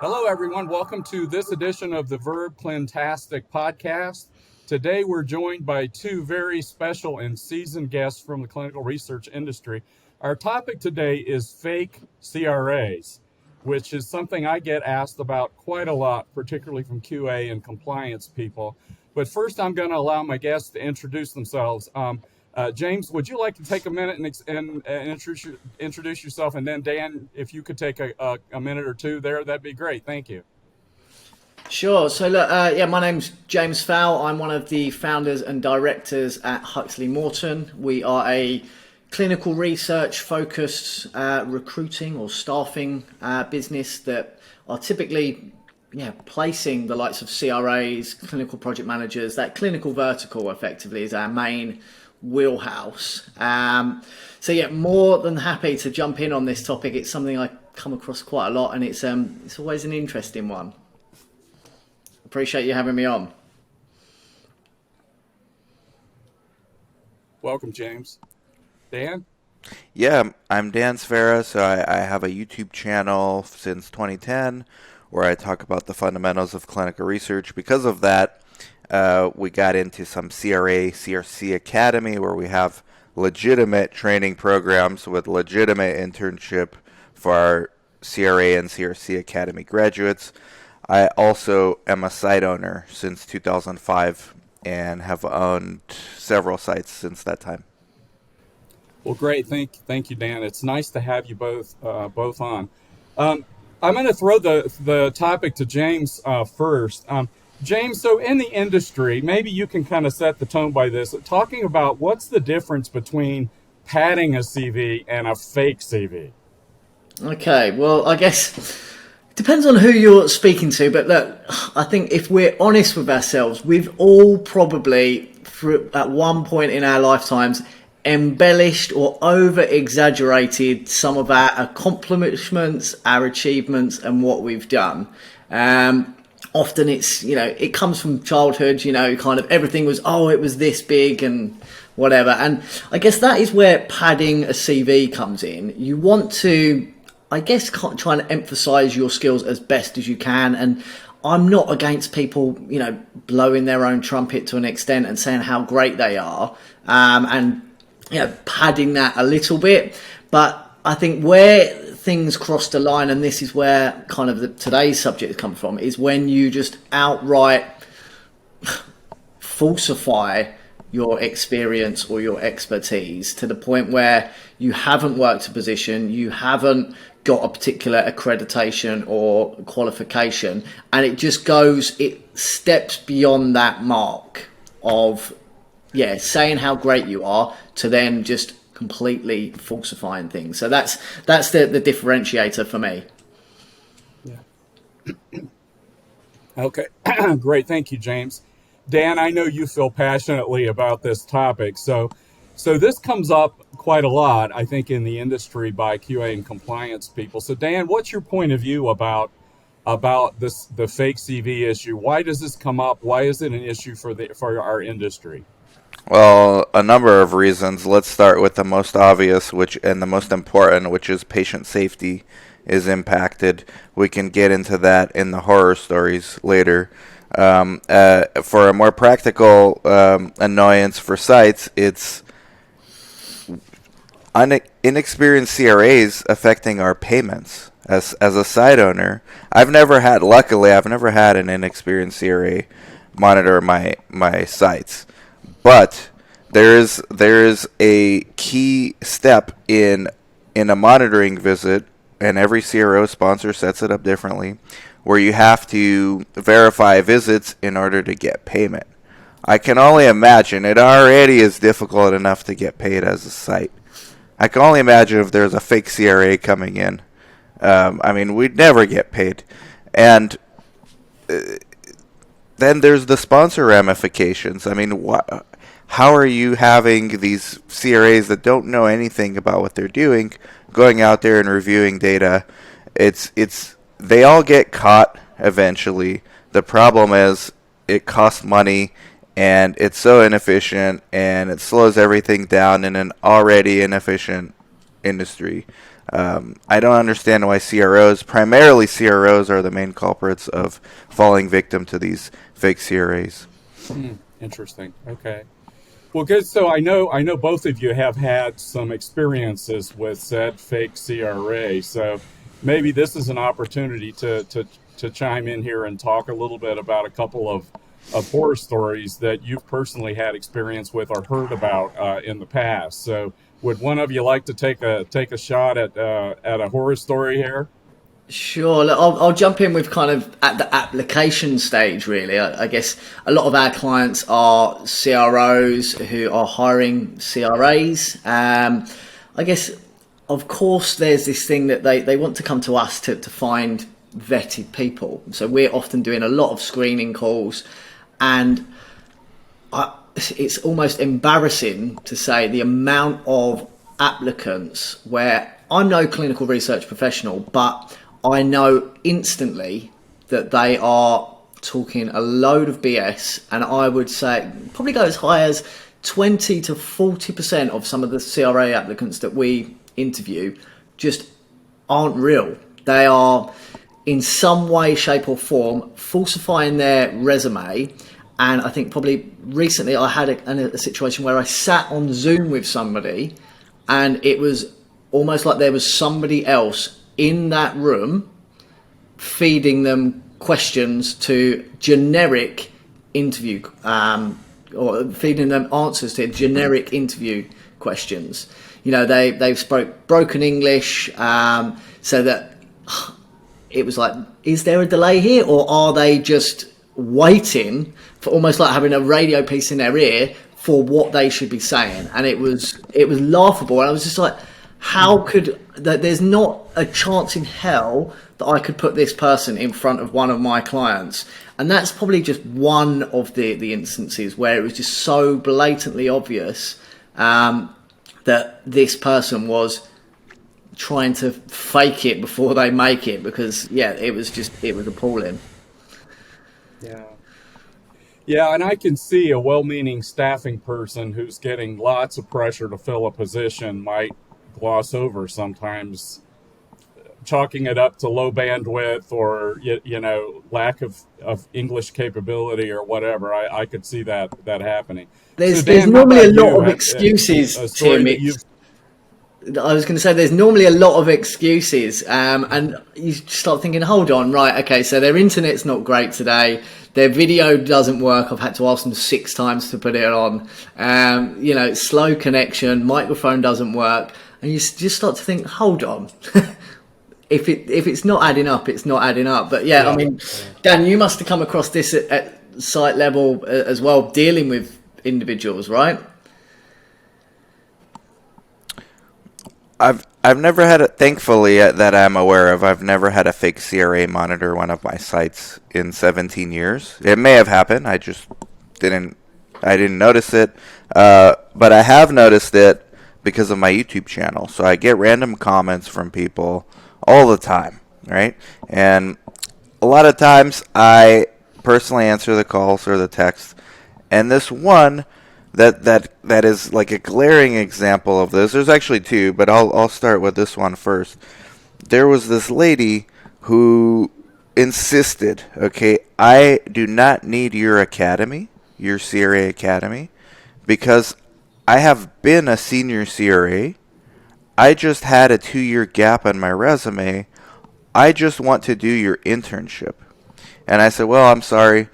Hello, everyone. Welcome to this edition of the Clintastic podcast. Today, we're joined by two very special and seasoned guests from the clinical research industry. Our topic today is fake CRAs, which is something I get asked about quite a lot, particularly from QA and compliance people. But first, I'm going to allow my guests to introduce themselves. James, would you like to take a minute and introduce yourself? And then Dan, if you could take a minute or two there, that'd be great. Thank you. Sure. So look, my name's James Fowl. I'm one of the founders and directors at Huxley Morton. We are a clinical research focused recruiting or staffing business that are typically placing the likes of CRAs, clinical project managers. That clinical vertical effectively is our main wheelhouse. More than happy to jump in on this topic. It's something I come across quite a lot, and it's always an interesting one. Appreciate you having me on. Welcome, James. Dan? Yeah, I'm Dan Sfera, so I have a YouTube channel since 2010 where I talk about the fundamentals of clinical research. Because of that, we got into some CRC Academy, where we have legitimate training programs with legitimate internship for our CRA and CRC Academy graduates. I also am a site owner since 2005 and have owned several sites since that time. Well, great. Thank you, Dan. It's nice to have you both on. I'm going to throw the topic to James first. James, so in the industry, maybe you can kind of set the tone by this, talking about what's the difference between padding a CV and a fake CV? Okay, well, I guess it depends on who you're speaking to, but look, I think if we're honest with ourselves, we've all probably, at one point in our lifetimes, embellished or over-exaggerated some of our accomplishments, our achievements, and what we've done. Often it's, it comes from childhood, kind of everything was, it was this big and whatever. And I guess that is where padding a CV comes in. You want to, I guess, try and emphasize your skills as best as you can. And I'm not against people, blowing their own trumpet to an extent and saying how great they are, and padding that a little bit. But I think where things cross the line, and this is where kind of today's subject comes from, is when you just outright falsify your experience or your expertise to the point where you haven't worked a position, you haven't got a particular accreditation or qualification, and it steps beyond that mark of saying how great you are to then just completely falsifying things. So that's the differentiator for me. Yeah. Okay. Great. Thank you, James. Dan, I know you feel passionately about this topic. So this comes up quite a lot, I think, in the industry by QA and compliance people. So Dan, what's your point of view about the fake CV issue? Why does this come up? Why is it an issue for our industry? Well, a number of reasons. Let's start with the most obvious, and the most important, which is patient safety is impacted. We can get into that in the horror stories later. For a more practical annoyance for sites, it's inexperienced CRAs affecting our payments. As a site owner, luckily I've never had an inexperienced CRA monitor my sites. But there is a key step in a monitoring visit, and every CRO sponsor sets it up differently, where you have to verify visits in order to get payment. I can only imagine it already is difficult enough to get paid as a site. I can only imagine if there's a fake CRA coming in. We'd never get paid. And then there's the sponsor ramifications. How are you having these CRAs that don't know anything about what they're doing going out there and reviewing data? They all get caught eventually. The problem is it costs money, and it's so inefficient, and it slows everything down in an already inefficient industry. I don't understand why primarily CROs, are the main culprits of falling victim to these fake CRAs. Interesting. Okay. Well, good. So I know both of you have had some experiences with said fake CRA. So maybe this is an opportunity to chime in here and talk a little bit about a couple of horror stories that you've personally had experience with or heard about in the past. So would one of you like to take a shot at a horror story here? Sure. Look, I'll jump in with kind of at the application stage, really. I guess a lot of our clients are CROs who are hiring CRAs. I guess, of course, there's this thing that they want to come to us to find vetted people. So we're often doing a lot of screening calls, and it's almost embarrassing to say the amount of applicants where I'm no clinical research professional, but I know instantly that they are talking a load of BS, and I would say probably go as high as 20 to 40% of some of the CRA applicants that we interview just aren't real. They are in some way, shape or form falsifying their resume. And I think probably recently I had a situation where I sat on Zoom with somebody, and it was almost like there was somebody else in that room feeding them questions to generic interview, or feeding them answers to generic interview questions. You know, they spoke broken English, so that it was like, is there a delay here, or are they just waiting for, almost like having a radio piece in their ear for what they should be saying? And it was laughable, and I was just like, how could that? There's not a chance in hell that I could put this person in front of one of my clients. And that's probably just one of the instances where it was just so blatantly obvious that this person was trying to fake it before they make it, because it was appalling. Yeah, and I can see a well-meaning staffing person who's getting lots of pressure to fill a position might gloss over sometimes, chalking it up to low bandwidth or lack of English capability or whatever. I could see that happening. There's Dan, normally a lot of excuses, Tim. I was going to say there's normally a lot of excuses, and you start thinking, hold on, right, okay, so their internet's not great today, their video doesn't work, I've had to ask them 6 times to put it on, slow connection, microphone doesn't work, and you just start to think, hold on, if it's not adding up, it's not adding up. But I mean, Dan, you must have come across this at site level as well, dealing with individuals, right? I've never had it, thankfully, that I'm aware of. I've never had a fake CRA monitor one of my sites in 17 years. It may have happened. I just didn't notice it. But I have noticed it because of my YouTube channel. So I get random comments from people all the time, right? And a lot of times I personally answer the calls or the text. And this one that is like a glaring example of this. There's actually 2, but I'll start with this one first. There was this lady who insisted, okay, I do not need your academy, your CRA academy, because I have been a senior CRA. I just had a 2-year gap on my resume. I just want to do your internship. And I said, well, I'm sorry.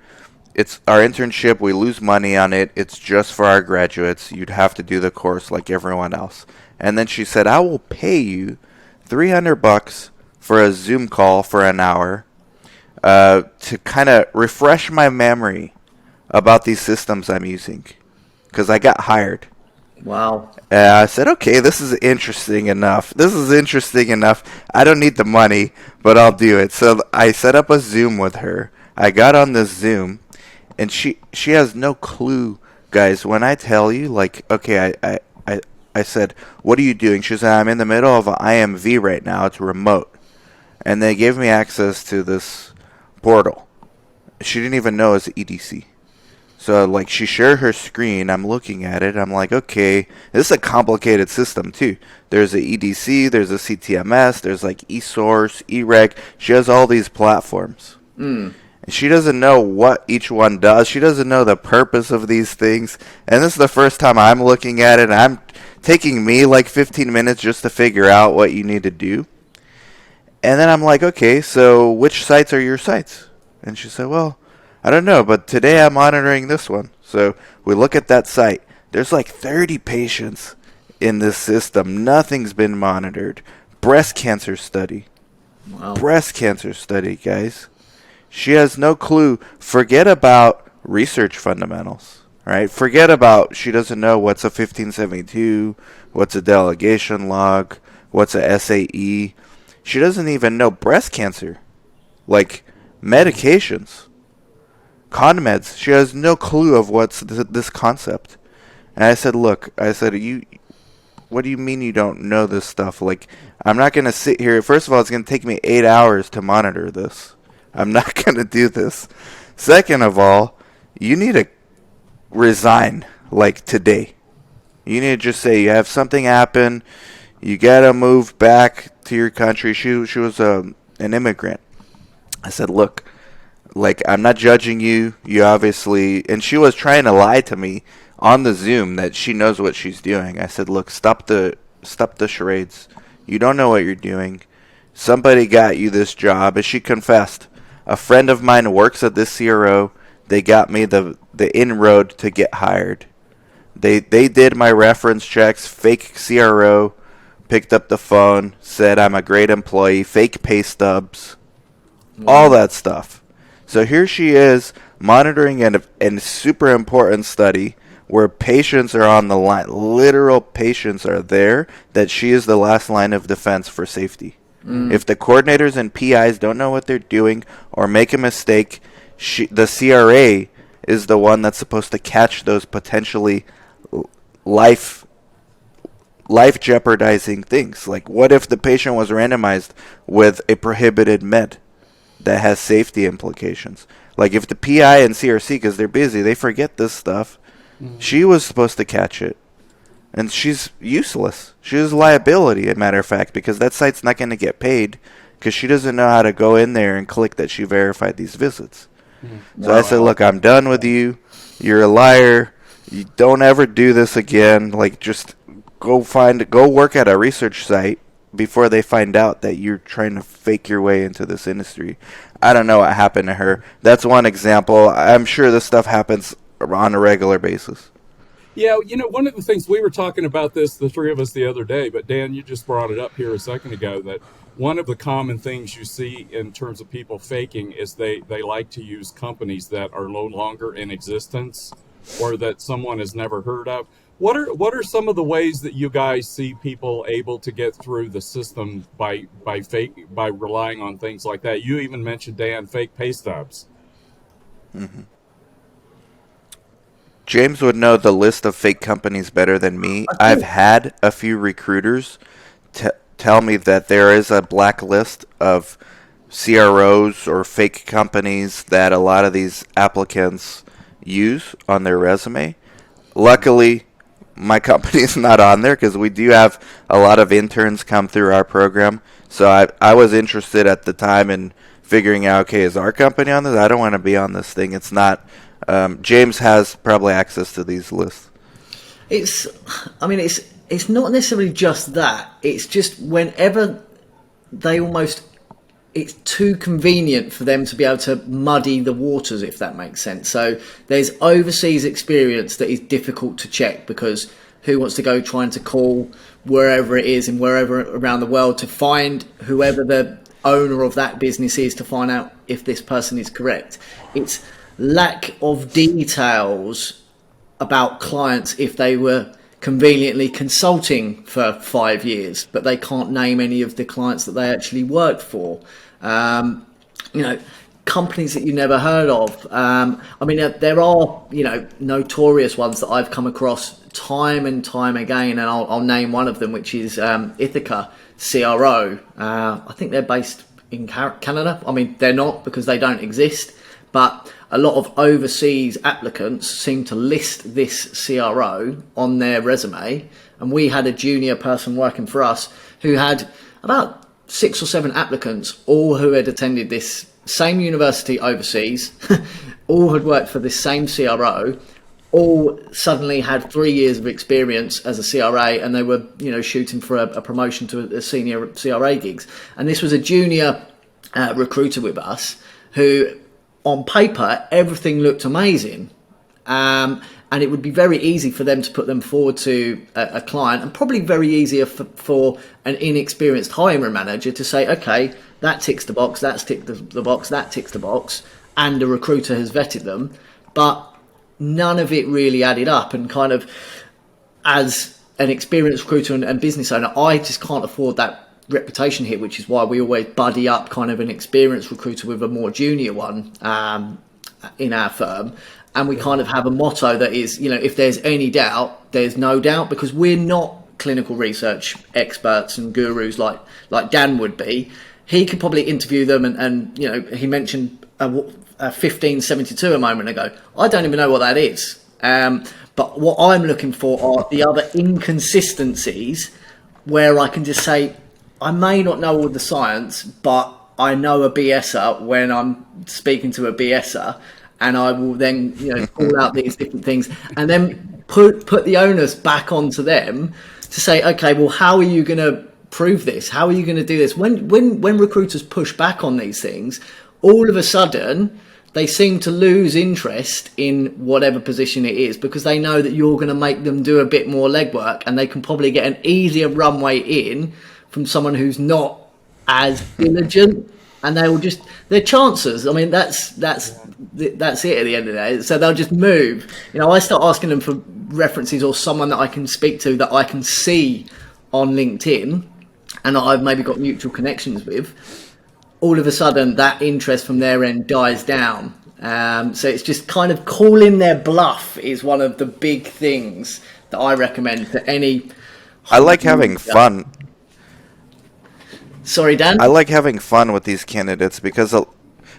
It's our internship. We lose money on it. It's just for our graduates. You'd have to do the course like everyone else. And then she said, I will pay you $300 for a Zoom call for an hour to kind of refresh my memory about these systems I'm using, because I got hired. Wow. I said, okay, this is interesting enough. I don't need the money, but I'll do it. So I set up a Zoom with her. I got on this Zoom. And she has no clue, guys. When I tell you, like, okay, I said, what are you doing? She said, I'm in the middle of an IMV right now. It's remote. And they gave me access to this portal. She didn't even know it's EDC. So, like, she shared her screen. I'm looking at it. I'm like, okay, this is a complicated system, too. There's a EDC, there's a CTMS, there's, like, eSource, eReg. She has all these platforms. And she doesn't know what each one does. She doesn't know the purpose of these things. And this is the first time I'm looking at it, and I'm taking me, like, 15 minutes just to figure out what you need to do. And then I'm like, okay, so which sites are your sites? And she said, well, I don't know, but today I'm monitoring this one. So we look at that site. There's like 30 patients in this system. Nothing's been monitored. Breast cancer study. Wow. Breast cancer study, guys. She has no clue. Forget about research fundamentals, right? Forget about she doesn't know what's a 1572, what's a delegation log, what's a SAE. She doesn't even know breast cancer, like medications. ConMeds, she has no clue of what's this concept. And I said, look, what do you mean you don't know this stuff? Like, I'm not going to sit here. First of all, it's going to take me 8 hours to monitor this. I'm not going to do this. Second of all, you need to resign, like, today. You need to just say you have something happen. You got to move back to your country. She was an immigrant. I said, look, like, I'm not judging you. You obviously... And she was trying to lie to me on the Zoom that she knows what she's doing. I said, look, stop the charades. You don't know what you're doing. Somebody got you this job. And she confessed. A friend of mine works at this CRO. They got me the inroad to get hired. They did my reference checks. Fake CRO. Picked up the phone. Said I'm a great employee. Fake pay stubs. All that stuff. So here she is monitoring a super important study where patients are on the line. Literal patients are there that she is the last line of defense for safety. If the coordinators and PIs don't know what they're doing or make a mistake, the CRA is the one that's supposed to catch those potentially life jeopardizing things. Like, what if the patient was randomized with a prohibited med? That has safety implications. Like, if the PI and CRC, because they're busy, they forget this stuff. She was supposed to catch it. And she's useless. She's a liability, as a matter of fact, because that site's not going to get paid because she doesn't know how to go in there and click that she verified these visits. So I said, look, I'm done with you. You're a liar. You don't ever do this again. Like, just go work at a research site before they find out that you're trying to fake your way into this industry. I don't know what happened to her. That's one example. I'm sure this stuff happens on a regular basis. Yeah, one of the things we were talking about this, the three of us, the other day, but Dan, you just brought it up here a second ago, that one of the common things you see in terms of people faking is they like to use companies that are no longer in existence or that someone has never heard of. What are some of the ways that you guys see people able to get through the system by relying on things like that? You even mentioned, Dan, fake pay stubs. James would know the list of fake companies better than me. I've had a few recruiters tell me that there is a blacklist of CROs or fake companies that a lot of these applicants use on their resume. Luckily, my company is not on there because we do have a lot of interns come through our program. So I was interested at the time in figuring out, okay, is our company on this? I don't want to be on this thing. It's not. James has probably access to these lists. It's not necessarily just that. It's just whenever it's too convenient for them to be able to muddy the waters, if that makes sense. So there's overseas experience that is difficult to check because who wants to go trying to call wherever it is and wherever around the world to find whoever the owner of that business is to find out if this person is correct. It's lack of details about clients if they were conveniently consulting for 5 years, but they can't name any of the clients that they actually worked for. Companies that you never heard of. There are, notorious ones that I've come across time and time again, and I'll name one of them, which is Ithaca CRO. I think they're based in Canada. I mean, they're not because they don't exist, But a lot of overseas applicants seem to list this CRO on their resume. And we had a junior person working for us who had about 6 or 7 applicants, all who had attended this same university overseas, all had worked for this same CRO, all suddenly had 3 years of experience as a CRA, and they were, shooting for a promotion to a senior CRA gigs. And this was a junior recruiter with us who, on paper, everything looked amazing. And it would be very easy for them to put them forward to a client, and probably very easier for an inexperienced hiring manager to say, okay, that ticks the box, that's ticked the box, that ticks the box, and the recruiter has vetted them. But none of it really added up. And kind of, as an experienced recruiter and business owner, I just can't afford that reputation hit, which is why we always buddy up kind of an experienced recruiter with a more junior one in our firm. And we kind of have a motto that is, if there's any doubt, there's no doubt, because we're not clinical research experts and gurus like Dan would be. He could probably interview them and he mentioned a 1572 a moment ago. I don't even know what that is. But what I'm looking for are the other inconsistencies where I can just say, I may not know all the science, but I know a BSer when I'm speaking to a BSer. And I will then, call out these different things, and then put the onus back onto them to say, okay, well, how are you going to prove this? How are you going to do this? When recruiters push back on these things, all of a sudden they seem to lose interest in whatever position it is, because they know that you're going to make them do a bit more legwork, and they can probably get an easier runway in from someone who's not as diligent. And they will just, their chances, I mean, that's it at the end of the day. So they'll just move. I start asking them for references or someone that I can speak to that I can see on LinkedIn and that I've maybe got mutual connections with. All of a sudden, that interest from their end dies down. So it's just kind of calling their bluff is one of the big things that I recommend to any. I like having fun. Sorry, Dan? I like having fun with these candidates because...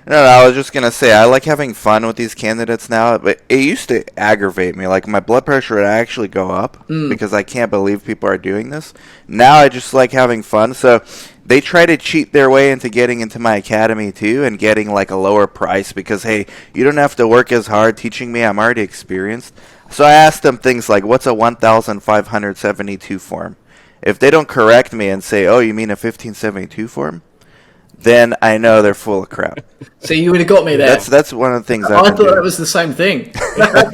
I was just going to say, I like having fun with these candidates now, but it used to aggravate me. Like, my blood pressure would actually go up because I can't believe people are doing this. Now I just like having fun. So they try to cheat their way into getting into my academy, too, and getting, like, a lower price because, hey, you don't have to work as hard teaching me. I'm already experienced. So I asked them things like, what's a 1,572 form? If they don't correct me and say, oh, you mean a 1572 form? Then I know they're full of crap. So you would have got me there. That's one of the things I thought that was the same thing.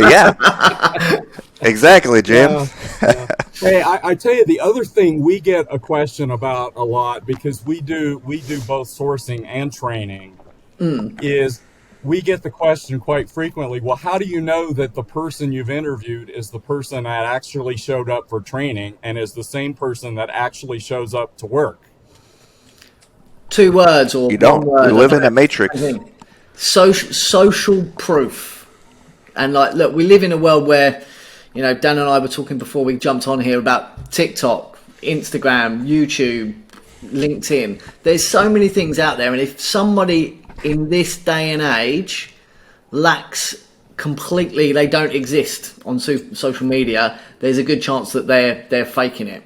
Yeah. Exactly, James. Yeah. Hey, I tell you, the other thing we get a question about a lot, because we do both sourcing and training, is we get the question quite frequently, well, how do you know that the person you've interviewed is the person that actually showed up for training and is the same person that actually shows up to work? 2 words or you don't. One word. You live in a matrix. Social proof. And look, we live in a world where, Dan and I were talking before we jumped on here about TikTok, Instagram, YouTube, LinkedIn. There's so many things out there, and if somebody in this day and age lacks completely, they don't exist on social media, there's a good chance that they're faking it.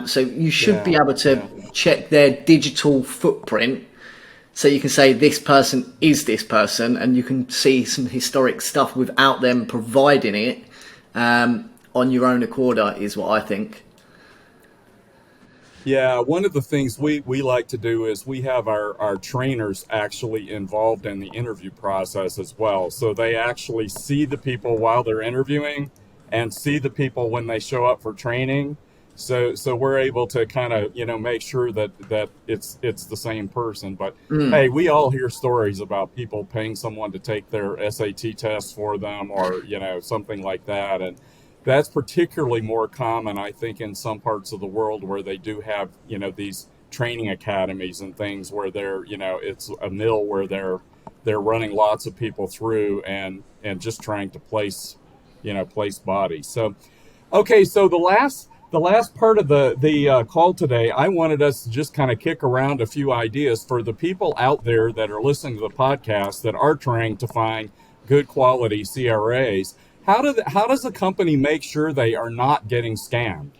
So you should be able to check their digital footprint, so you can say this person is this person, and you can see some historic stuff without them providing it on your own accord, is what I think. Yeah, one of the things we like to do is we have our trainers actually involved in the interview process as well. So they actually see the people while they're interviewing and see the people when they show up for training. So we're able to kind of, make sure that it's the same person. But hey, we all hear stories about people paying someone to take their SAT test for them, or, something like that. And that's particularly more common, I think, in some parts of the world where they do have, these training academies and things where they're, it's a mill where they're running lots of people through and just trying to place bodies. So, okay, so the The last part of the call today, I wanted us to just kind of kick around a few ideas for the people out there that are listening to the podcast that are trying to find good quality CRAs. How does a company make sure they are not getting scammed?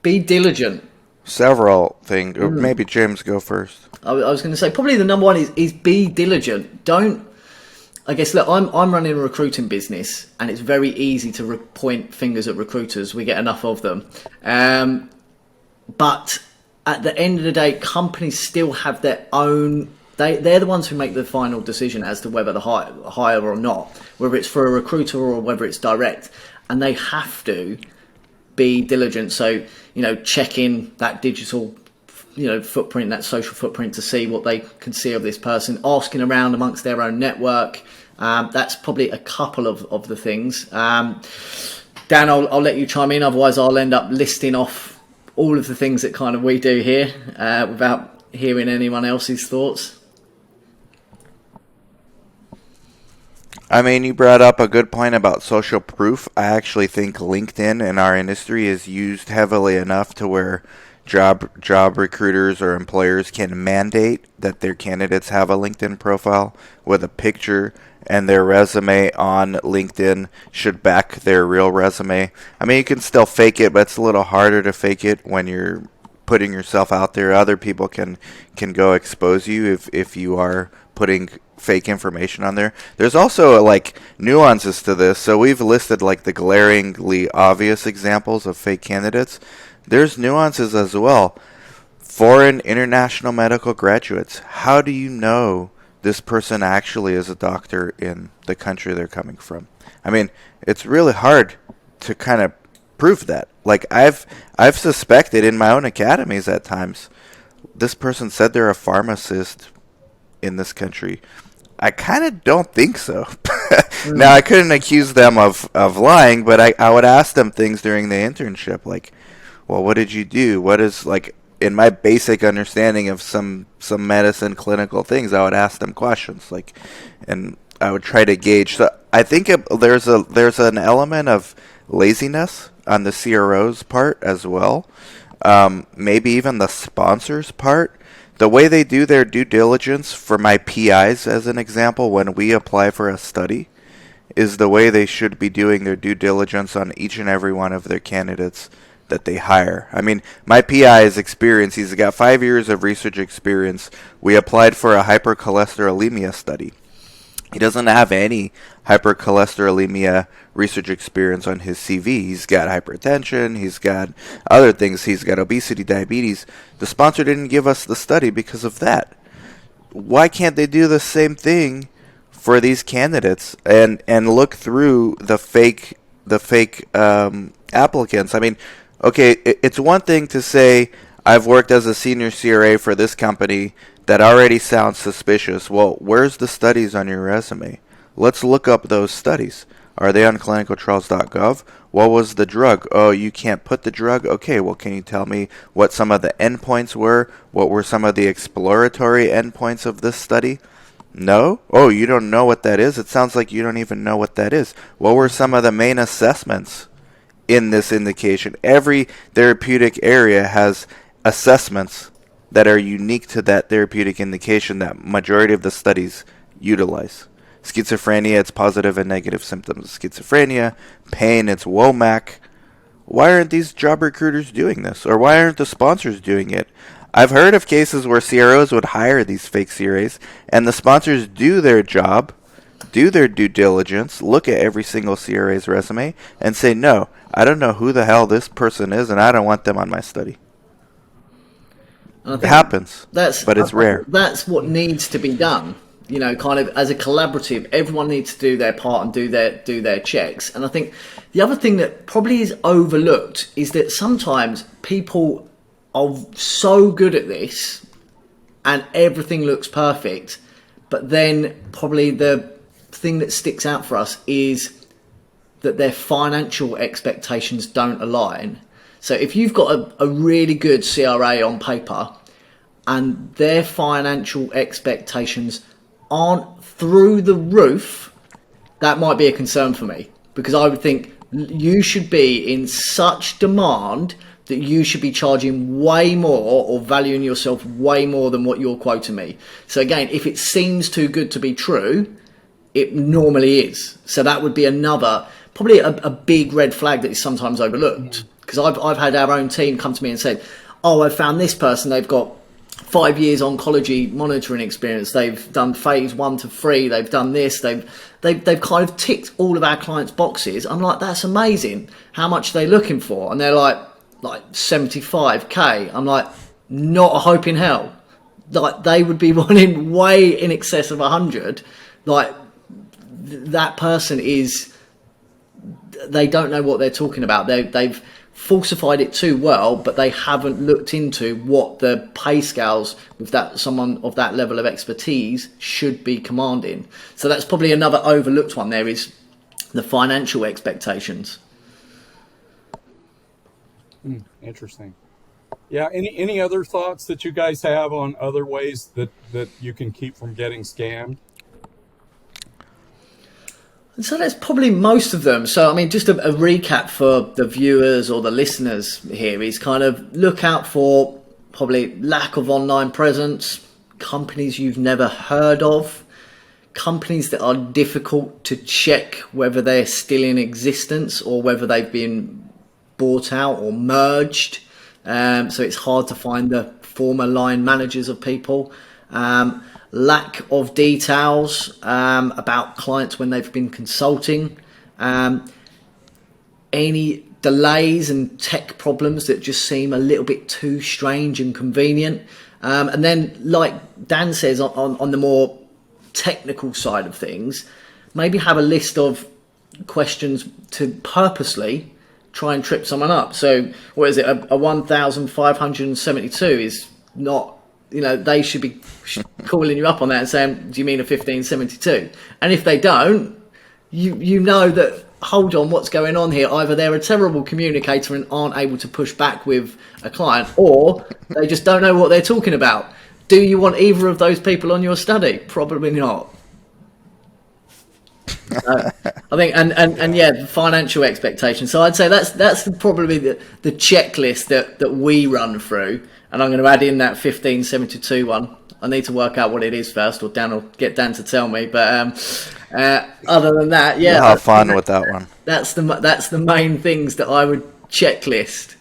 Be diligent. Several things. Or maybe James, go first. I was going to say probably the number one is be diligent. Don't. I guess look, I'm running a recruiting business, and it's very easy to point fingers at recruiters. We get enough of them, but at the end of the day, companies still have their own. They're the ones who make the final decision as to whether to hire or not, whether it's for a recruiter or whether it's direct, and they have to be diligent. So checking that digital footprint, that social footprint, to see what they can see of this person, asking around amongst their own network. That's probably a couple of the things. Dan, I'll let you chime in, otherwise I'll end up listing off all of the things that kind of we do here without hearing anyone else's thoughts. I mean, you brought up a good point about social proof. I actually think LinkedIn in our industry is used heavily enough to where job recruiters or employers can mandate that their candidates have a LinkedIn profile with a picture, and their resume on LinkedIn should back their real resume. I mean, you can still fake it, but it's a little harder to fake it when you're putting yourself out there. Other people can go expose you if you are putting fake information on there. There's also like nuances to this. So we've listed like the glaringly obvious examples of fake candidates. There's nuances as well. Foreign international medical graduates. How do you know this person actually is a doctor in the country they're coming from? I mean, it's really hard to kind of prove that. Like I've suspected in my own academies at times, this person said they're a pharmacist in this country. I kind of don't think so. Now, I couldn't accuse them of lying, but I would ask them things during the internship, like, well, what did you do? What is, like, in my basic understanding of some medicine clinical things, I would ask them questions, like, and I would try to gauge. So I think there's an element of laziness on the CRO's part as well, maybe even the sponsor's part. The way they do their due diligence, for my PIs as an example, when we apply for a study, is the way they should be doing their due diligence on each and every one of their candidates that they hire. I mean, my PI is experienced. He's got 5 years of research experience. We applied for a hypercholesterolemia study. He doesn't have any hypercholesterolemia research experience on his CV. He's got hypertension. He's got other things. He's got obesity, diabetes. The sponsor didn't give us the study because of that. Why can't they do the same thing for these candidates and look through the fake applicants? I mean, okay, it's one thing to say, I've worked as a senior CRA for this company. That already sounds suspicious. Well, where's the studies on your resume? Let's look up those studies. Are they on clinicaltrials.gov? What was the drug? Oh, you can't put the drug? Okay, well, can you tell me what some of the endpoints were? What were some of the exploratory endpoints of this study? No? Oh, you don't know what that is? It sounds like you don't even know what that is. What were some of the main assessments in this indication? Every therapeutic area has assessments that are unique to that therapeutic indication that majority of the studies utilize. Schizophrenia, it's positive and negative symptoms of schizophrenia. Pain, it's WOMAC. Why aren't these job recruiters doing this? Or why aren't the sponsors doing it? I've heard of cases where CROs would hire these fake CRAs, and the sponsors do their job, do their due diligence, look at every single CRA's resume, and say, no, I don't know who the hell this person is, and I don't want them on my study. It happens, but it's rare. That's what needs to be done. Kind of as a collaborative, everyone needs to do their part and do their checks. And I think the other thing that probably is overlooked is that sometimes people are so good at this and everything looks perfect, but then probably the thing that sticks out for us is that their financial expectations don't align. So if you've got a really good CRA on paper and their financial expectations aren't through the roof, that might be a concern for me, because I would think You should be in such demand that you should be charging way more or valuing yourself way more than what you're quoting me. So again, if it seems too good to be true, it normally is. So that would be another, probably a big red flag that is sometimes overlooked. Because I've had our own team come to me and said, oh, I found this person, they've got 5 years oncology monitoring experience, they've done phase 1 to 3, they've done this, they've kind of ticked all of our clients' boxes. I'm like, that's amazing. How much are they looking for? And they're like 75k. I'm like, not a hope in hell. Like, they would be wanting way in excess of 100. Like, that person is, they don't know what they're talking about. They've falsified it too well, but they haven't looked into what the pay scales with that someone of that level of expertise should be commanding. So that's probably another overlooked one. There is the financial expectations. Interesting. Yeah. Any other thoughts that you guys have on other ways that you can keep from getting scammed? And so that's probably most of them. So, I mean, just a recap for the viewers or the listeners here is kind of look out for probably lack of online presence, companies you've never heard of, companies that are difficult to check whether they're still in existence or whether they've been bought out or merged. So it's hard to find the former line managers of people. Lack of details about clients when they've been consulting, any delays and tech problems that just seem a little bit too strange and convenient, and then, like Dan says, on the more technical side of things, maybe have a list of questions to purposely try and trip someone up. So what is it, a 1572 is not, they should be calling you up on that and saying, do you mean a 1572? And if they don't, you know that, hold on, what's going on here? Either they're a terrible communicator and aren't able to push back with a client, or they just don't know what they're talking about. Do you want either of those people on your study? Probably not. I think, and yeah, financial expectations. So I'd say that's probably the checklist that we run through. And I'm going to add in that 1572 one. I need to work out what it is first, or Dan will get Dan to tell me. But other than that, yeah, you'll have fun with that one. That's the main things that I would checklist.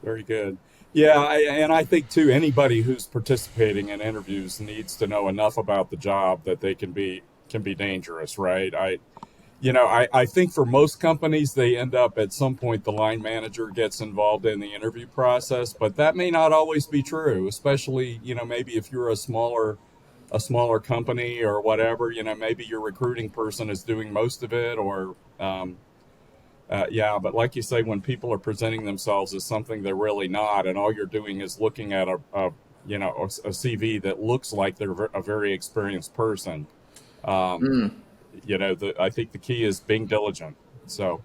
Very good. Yeah, and I think too, anybody who's participating in interviews needs to know enough about the job that they can be dangerous, right? I think for most companies, they end up at some point, the line manager gets involved in the interview process, but that may not always be true, especially, maybe if you're a smaller company or whatever, maybe your recruiting person is doing most of it, or, but like you say, when people are presenting themselves as something they're really not, and all you're doing is looking at a CV that looks like they're a very experienced person, I think the key is being diligent. So,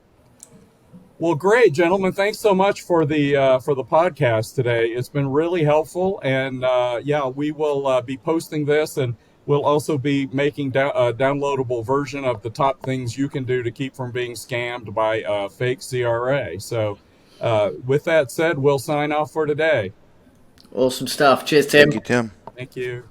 well, great, gentlemen. Thanks so much for the podcast today. It's been really helpful, and we will be posting this, and we'll also be making a downloadable version of the top things you can do to keep from being scammed by Fake CRA. So, with that said, we'll sign off for today. Awesome stuff. Cheers, Tim. Thank you, Tim. Thank you.